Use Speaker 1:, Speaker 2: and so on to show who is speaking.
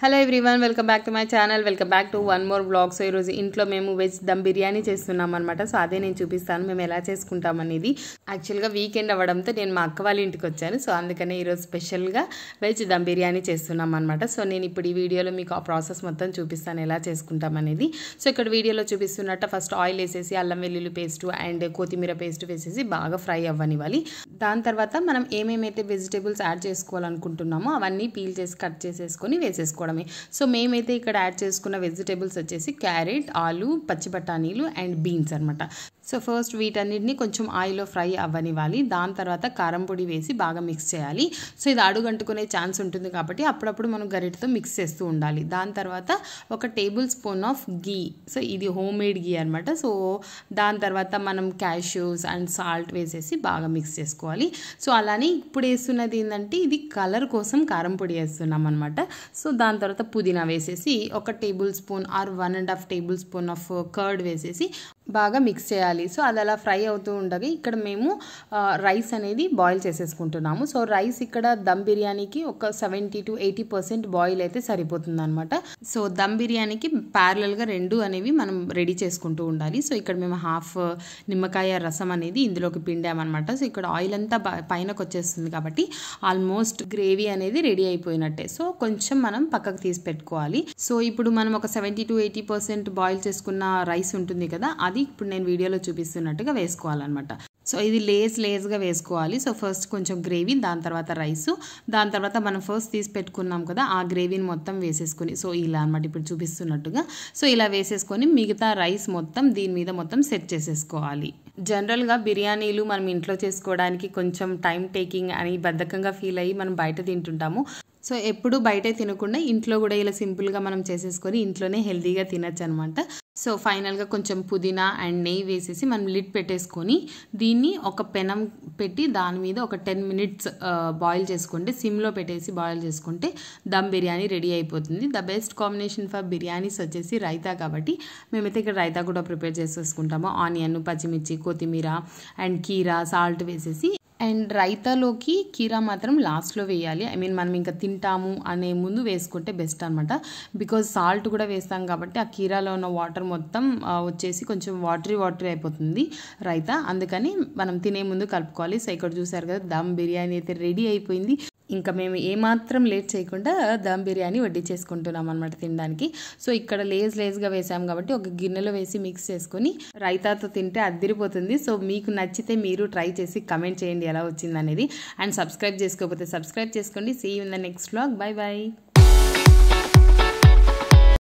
Speaker 1: Hello everyone, welcome back to my channel. Welcome back to one more blog. So ఈరోజు ఇంట్లో మేము veg dum biryani చేస్తున్నాం అనమాట. సో అదే నేను చూపిస్తాను మేము ఎలా చేసుకుంటాం అనేది. యాక్చువల్గా వీకెండ్ అవ్వడంతో నేను మా అక్క వాళ్ళ ఇంటికి వచ్చాను. సో అందుకనే ఈరోజు స్పెషల్గా వెజ్ దమ్ బిర్యానీ చేస్తున్నాం అనమాట. సో నేను ఇప్పుడు ఈ వీడియోలో మీకు ఆ ప్రాసెస్ మొత్తం చూపిస్తాను ఎలా చేసుకుంటాం అనేది. సో ఇక్కడ వీడియోలో చూపిస్తున్నట్టు ఫస్ట్ ఆయిల్ వేసేసి అల్లం వెల్లుల్లి పేస్ట్ అండ్ కొత్తిమీర పేస్ట్ వేసేసి బాగా ఫ్రై అవ్వనివ్వాలి. దాని తర్వాత మనం ఏమేమైతే వెజిటేబుల్స్ యాడ్ చేసుకోవాలనుకుంటున్నామో అవన్నీ పీల్ చేసి కట్ చేసేసుకొని వేసేసుకోవడం. సో మేమైతే ఇక్కడ యాడ్ చేసుకున్న వెజిటేబుల్స్ వచ్చేసి క్యారెట్, ఆలు, పచ్చి బఠానీలు అండ్ బీన్స్ అనమాట. సో ఫస్ట్ వీటన్నిటిని కొంచెం ఆయిల్లో ఫ్రై అవ్వనివ్వాలి. దాని తర్వాత కారం పొడి వేసి బాగా మిక్స్ చేయాలి. సో ఇది అడుగంటుకునే ఛాన్స్ ఉంటుంది కాబట్టి అప్పుడప్పుడు మనం గరిటతో మిక్స్ చేస్తూ ఉండాలి. దాని తర్వాత ఒక table spoon of ghee, so ఇది హోమ్ మేడ్ గీ అనమాట. సో దాని తర్వాత మనం క్యాష్యూస్ అండ్ సాల్ట్ వేసేసి బాగా మిక్స్ చేసుకోవాలి. సో అలానే ఇప్పుడు వేస్తున్నది ఏంటంటే ఇది కలర్ కోసం కారం పొడి వేస్తున్నాం అనమాట. సో దాని తర్వాత పుదీనా వేసేసి ఒక table spoon or 1.5 table spoon of curd వేసేసి బాగా మిక్స్ చేయాలి. సో అది అలా ఫ్రై అవుతూ ఉండగా ఇక్కడ మేము రైస్ అనేది బాయిల్ చేసేసుకుంటున్నాము. సో రైస్ ఇక్కడ దమ్ బిర్యానీకి ఒక 70 to 80% బాయిల్ అయితే సరిపోతుంది అనమాట. సో దమ్ బిర్యానీకి ప్యారలల్గా రెండు అనేవి మనం రెడీ చేసుకుంటూ ఉండాలి. సో ఇక్కడ మేము హాఫ్ నిమ్మకాయ రసం అనేది ఇందులోకి పిండామన్నమాట. సో ఇక్కడ ఆయిల్ అంతా పైనకు వచ్చేస్తుంది కాబట్టి ఆల్మోస్ట్ గ్రేవీ అనేది రెడీ అయిపోయినట్టే. సో కొంచెం మనం పక్కకు తీసి పెట్టుకోవాలి. సో ఇప్పుడు మనం ఒక 70 to 80% బాయిల్ చేసుకున్న రైస్ ఉంటుంది కదా, అది ఇప్పుడు నేను వీడియోలో చూపిస్తున్నట్టుగా వేసుకోవాలన్నమాట. సో ఇది లేస్గా వేసుకోవాలి. సో ఫస్ట్ కొంచెం గ్రేవీ, దాని తర్వాత రైస్, దాని తర్వాత మనం ఫస్ట్ తీసి పెట్టుకున్నాం కదా ఆ గ్రేవీని మొత్తం వేసేసుకొని సో ఇలా అనమాట ఇప్పుడు చూపిస్తున్నట్టుగా. సో ఇలా వేసేసుకొని మిగతా రైస్ మొత్తం దీని మీద మొత్తం సెట్ చేసేసుకోవాలి. జనరల్గా బిర్యానీలు మనం ఇంట్లో చేసుకోవడానికి కొంచెం టైం టేకింగ్ అని బద్ధకంగా ఫీల్ అయ్యి మనం బయట తింటుంటాము. సో ఎప్పుడు బయటే తినకుండా ఇంట్లో కూడా ఇలా సింపుల్గా మనం చేసేసుకొని ఇంట్లోనే హెల్తీగా తినచ్చు అనమాట. సో ఫైనల్గా కొంచెం పుదీనా అండ్ నెయ్యి వేసేసి మనం లిడ్ పెట్టేసుకొని దీన్ని ఒక పెనం పెట్టి దాని మీద ఒక 10 minutes బాయిల్ చేసుకుంటే, సిమ్లో పెట్టేసి బాయిల్ చేసుకుంటే దమ్ బిర్యానీ రెడీ అయిపోతుంది. The best combination for biryanis వచ్చేసి రైతా కాబట్టి మేమైతే ఇక్కడ రైతా కూడా ప్రిపేర్ చేసేసుకుంటాము. ఆనియన్, పచ్చిమిర్చి, కొత్తిమీర అండ్ కీరా, సాల్ట్ వేసేసి. అండ్ రైతాలోకి కీరా మాత్రం లాస్ట్లో వేయాలి. ఐ మీన్ మనం ఇంకా తింటాము అనే ముందు వేసుకుంటే బెస్ట్ అనమాట. బికాజ్ సాల్ట్ కూడా వేస్తాం కాబట్టి ఆ కీరాలో ఉన్న వాటర్ మొత్తం వచ్చేసి కొంచెం వాటరీ అయిపోతుంది రైతా. అందుకని మనం తినే ముందు కలుపుకోవాలి. సో ఇక్కడ చూసారు కదా దమ్ బిర్యానీ అయితే రెడీ అయిపోయింది. ఇంకా మేము ఏమాత్రం లేట్ చేయకుండా దమ్ బిర్యానీ వడ్డించేసుకుంటున్నాం అనమాట తినడానికి. సో ఇక్కడ లేస్గా వేసాం కాబట్టి ఒక గిన్నెలో వేసి మిక్స్ చేసుకొని రైతాతో తింటే అదిరిపోతుంది. సో మీకు నచ్చితే మీరు ట్రై చేసి కమెంట్ చేయండి ఎలా వచ్చింది అనేది. అండ్ సబ్స్క్రైబ్ చేసుకోకపోతే సబ్స్క్రైబ్ చేసుకోండి. See you in the next vlog. By.